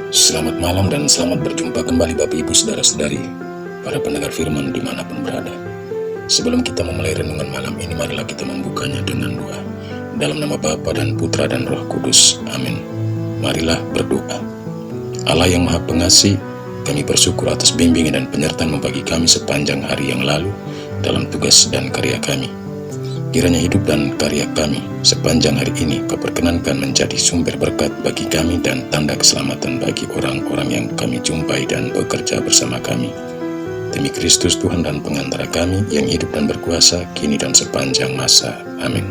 Selamat malam dan selamat berjumpa kembali Bapak Ibu Saudara-saudari, para pendengar firman dimanapun berada. Sebelum kita memulai renungan malam ini, marilah kita membukanya dengan doa. Dalam nama Bapa dan Putra dan Roh Kudus, amin. Marilah berdoa. Allah yang Maha Pengasih, kami bersyukur atas bimbingan dan penyertaan bagi kami sepanjang hari yang lalu dalam tugas dan karya kami. Kiranya hidup dan karya kami sepanjang hari ini Kau perkenankan menjadi sumber berkat bagi kami dan tanda keselamatan bagi orang-orang yang kami jumpai dan bekerja bersama kami. Demi Kristus Tuhan dan pengantara kami yang hidup dan berkuasa kini dan sepanjang masa. Amin.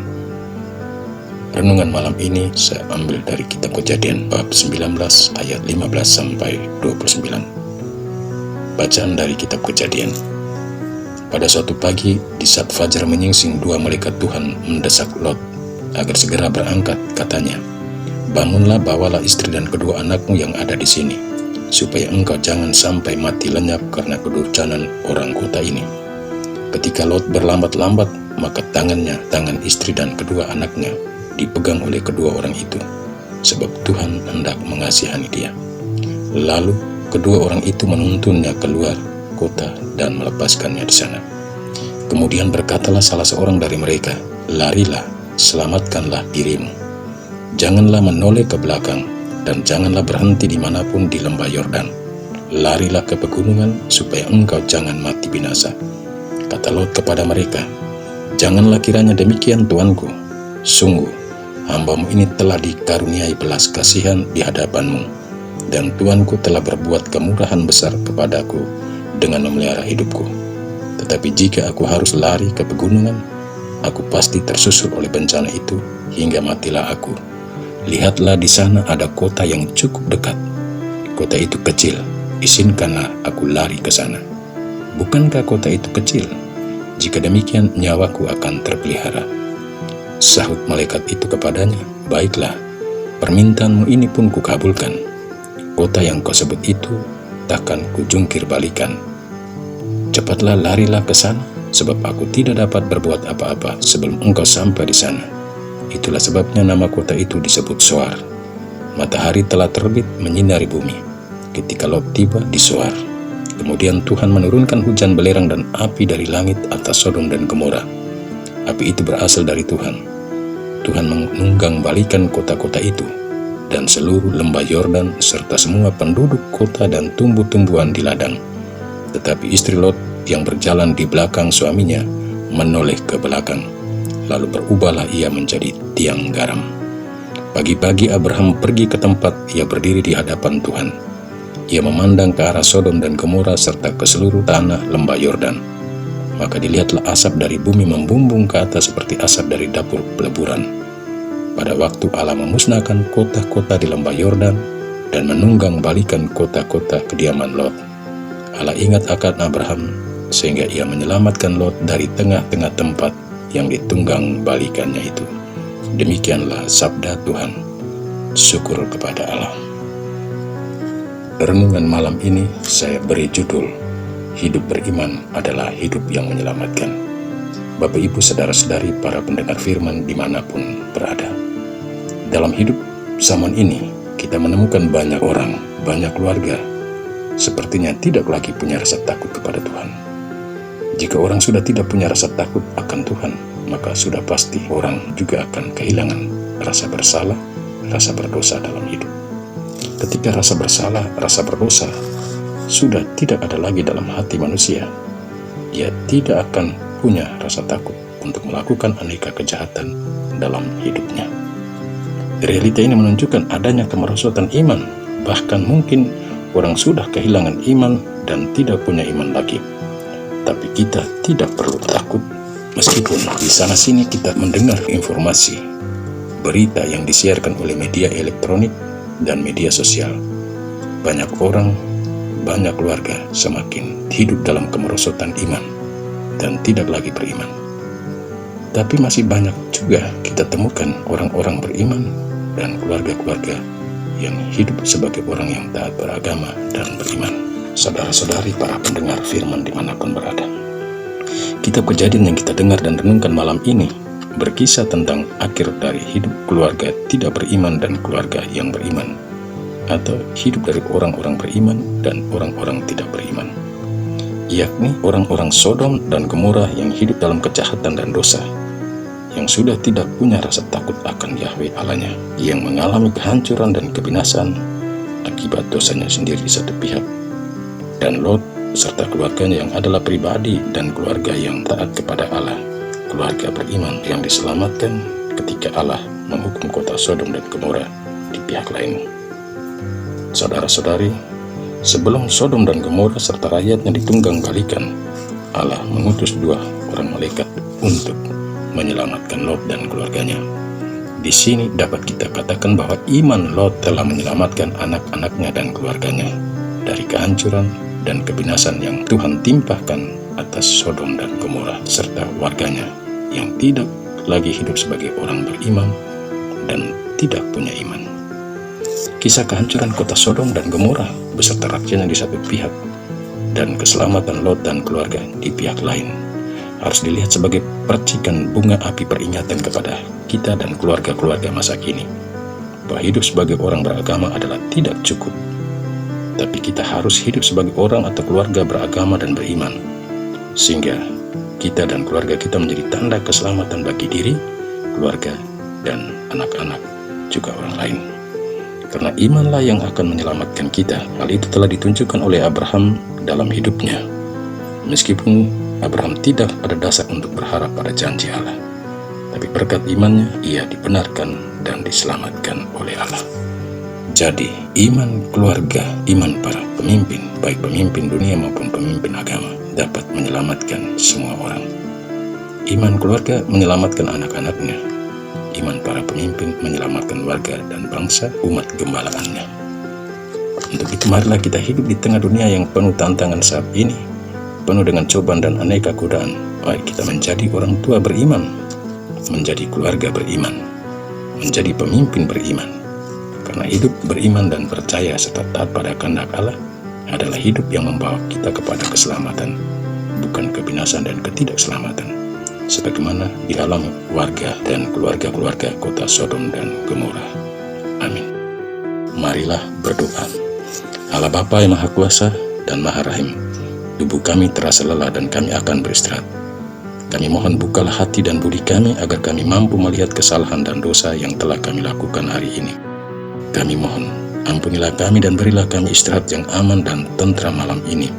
Renungan malam ini saya ambil dari kitab Kejadian bab 19 ayat 15 sampai 29. Bacaan dari kitab Kejadian. Pada suatu pagi, di saat fajar menyingsing, dua malaikat Tuhan mendesak Lot agar segera berangkat. Katanya, "Bangunlah, bawalah istri dan kedua anakmu yang ada di sini, supaya engkau jangan sampai mati lenyap karena kedurjanan orang kota ini." Ketika Lot berlambat-lambat, maka tangan istri dan kedua anaknya dipegang oleh kedua orang itu, sebab Tuhan hendak mengasihani dia. Lalu kedua orang itu menuntunnya keluar kota dan melepaskannya di sana. Kemudian berkatalah salah seorang dari mereka, "Larilah, selamatkanlah dirimu. Janganlah menoleh ke belakang dan janganlah berhenti dimanapun di lembah Yordan. Larilah ke pegunungan supaya engkau jangan mati binasa." Kata Lot kepada mereka, "Janganlah kiranya demikian, tuanku. Sungguh, hambamu ini telah dikaruniai belas kasihan di hadapanmu, dan tuanku telah berbuat kemurahan besar kepadaku dengan memelihara hidupku. Tetapi jika aku harus lari ke pegunungan, aku pasti tersusul oleh bencana itu hingga matilah aku. Lihatlah, di sana ada kota yang cukup dekat. Kota itu kecil, izinkanlah aku lari ke sana. Bukankah kota itu kecil? Jika demikian, nyawaku akan terpelihara." Sahut malaikat itu kepadanya, "Baiklah, permintaanmu ini pun kukabulkan. Kota yang kau sebut itu takkan kujungkir balikan. Cepatlah larilah ke sana, sebab aku tidak dapat berbuat apa-apa sebelum engkau sampai di sana." Itulah sebabnya nama kota itu disebut Zoar. Matahari telah terbit menyinari bumi ketika Lot tiba di Zoar. Kemudian Tuhan menurunkan hujan belerang dan api dari langit atas Sodom dan Gomora. Api itu berasal dari Tuhan. Tuhan menunggang balikan kota-kota itu dan seluruh lembah Yordan serta semua penduduk kota dan tumbuh-tumbuhan di ladang. Tetapi istri Lot yang berjalan di belakang suaminya menoleh ke belakang, lalu berubahlah ia menjadi tiang garam. Pagi-pagi Abraham pergi ke tempat ia berdiri di hadapan Tuhan. Ia memandang ke arah Sodom dan Gomora serta ke seluruh tanah lembah Yordan. Maka dilihatlah asap dari bumi membumbung ke atas seperti asap dari dapur peleburan. Pada waktu Allah memusnahkan kota-kota di lembah Yordan dan menunggang balikan kota-kota kediaman Lot, Allah ingat akan Abraham sehingga ia menyelamatkan Lot dari tengah-tengah tempat yang ditunggang balikannya itu. Demikianlah sabda Tuhan. Syukur kepada Allah. Renungan malam ini saya beri judul, Hidup beriman adalah hidup yang menyelamatkan. Bapak Ibu Saudara-saudari para pendengar firman dimanapun berada. Dalam hidup zaman ini, kita menemukan banyak orang, banyak keluarga, sepertinya tidak lagi punya rasa takut kepada Tuhan. Jika orang sudah tidak punya rasa takut akan Tuhan, maka sudah pasti orang juga akan kehilangan rasa bersalah, rasa berdosa dalam hidup. Ketika rasa bersalah, rasa berdosa sudah tidak ada lagi dalam hati manusia, ia tidak akan punya rasa takut untuk melakukan aneka kejahatan dalam hidupnya. Realita ini menunjukkan adanya kemerosotan iman, bahkan mungkin orang sudah kehilangan iman dan tidak punya iman lagi. Tapi kita tidak perlu takut, meskipun di sana-sini kita mendengar informasi, berita yang disiarkan oleh media elektronik dan media sosial. Banyak orang, banyak keluarga semakin hidup dalam kemerosotan iman dan tidak lagi beriman. Tapi masih banyak juga kita temukan orang-orang beriman dan keluarga-keluarga yang hidup sebagai orang yang taat beragama dan beriman. Saudara-saudari para pendengar firman dimanapun berada, kitab Kejadian yang kita dengar dan renungkan malam ini berkisah tentang akhir dari hidup keluarga tidak beriman dan keluarga yang beriman. atau hidup dari orang-orang beriman dan orang-orang tidak beriman, yakni orang-orang Sodom dan Gomora yang hidup dalam kejahatan dan dosa, yang sudah tidak punya rasa takut akan Yahweh Allahnya, yang mengalami kehancuran dan kebinasan akibat dosanya sendiri di satu pihak, dan Lot serta keluarganya yang adalah pribadi dan keluarga yang taat kepada Allah, keluarga beriman yang diselamatkan ketika Allah menghukum kota Sodom dan Gomora di pihak lain. Saudara-saudari, sebelum Sodom dan Gomora serta rakyatnya ditunggang balikan, Allah mengutus 2 orang malaikat untuk menyelamatkan Lot dan keluarganya. Di sini dapat kita katakan bahwa iman Lot telah menyelamatkan anak-anaknya dan keluarganya dari kehancuran dan kebinasan yang Tuhan timpahkan atas Sodom dan Gomora serta warganya yang tidak lagi hidup sebagai orang beriman dan tidak punya iman. Kisah kehancuran kota Sodom dan Gomora beserta rakyatnya di satu pihak dan keselamatan Lot dan keluarga di pihak lain harus dilihat sebagai percikan bunga api peringatan kepada kita dan keluarga-keluarga masa kini bahwa hidup sebagai orang beragama adalah tidak cukup, tapi kita harus hidup sebagai orang atau keluarga beragama dan beriman, sehingga kita dan keluarga kita menjadi tanda keselamatan bagi diri, keluarga, dan anak-anak juga orang lain. Karena imanlah yang akan menyelamatkan kita. Hal itu telah ditunjukkan oleh Abraham dalam hidupnya. Meskipun Abraham tidak ada dasar untuk berharap pada janji Allah, tapi berkat imannya ia dibenarkan dan diselamatkan oleh Allah. Jadi, iman keluarga, iman para pemimpin, baik pemimpin dunia maupun pemimpin agama, dapat menyelamatkan semua orang. Iman keluarga menyelamatkan anak-anaknya. Iman para pemimpin menyelamatkan warga dan bangsa umat gembalaannya. Untuk itu marilah kita hidup di tengah dunia yang penuh tantangan saat ini, penuh dengan cobaan dan aneka godaan. Mari kita menjadi orang tua beriman, menjadi keluarga beriman, menjadi pemimpin beriman. Karena hidup beriman dan percaya serta taat pada kehendak Allah adalah hidup yang membawa kita kepada keselamatan, bukan kebinasan dan ketidakselamatan, sebagaimana dialami warga dan keluarga-keluarga kota Sodom dan Gomora. Amin. Marilah berdoa. Allah Bapa yang Maha Kuasa dan Maha Rahim, tubuh kami terasa lelah dan kami akan beristirahat. Kami mohon bukalah hati dan budi kami agar kami mampu melihat kesalahan dan dosa yang telah kami lakukan hari ini. Kami mohon, ampunilah kami dan berilah kami istirahat yang aman dan tentram malam ini,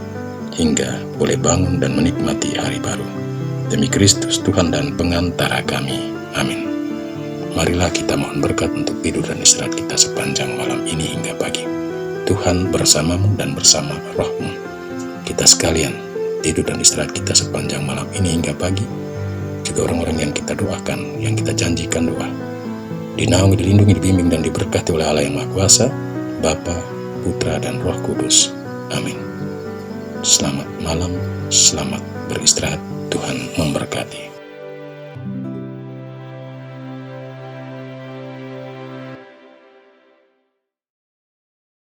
hingga boleh bangun dan menikmati hari baru. Demi Kristus Tuhan dan pengantara kami. Amin. Marilah kita mohon berkat untuk tidur dan istirahat kita sepanjang malam ini hingga pagi. Tuhan bersamamu dan bersama rohmu. Kita sekalian tidur dan istirahat kita sepanjang malam ini hingga pagi. Juga orang-orang yang kita doakan, yang kita janjikan doa, dinaungi, dilindungi, dibimbing, dan diberkati oleh Allah yang Maha Kuasa, Bapa, Putra, dan Roh Kudus. Amin. Selamat malam, selamat beristirahat. Tuhan memberkati.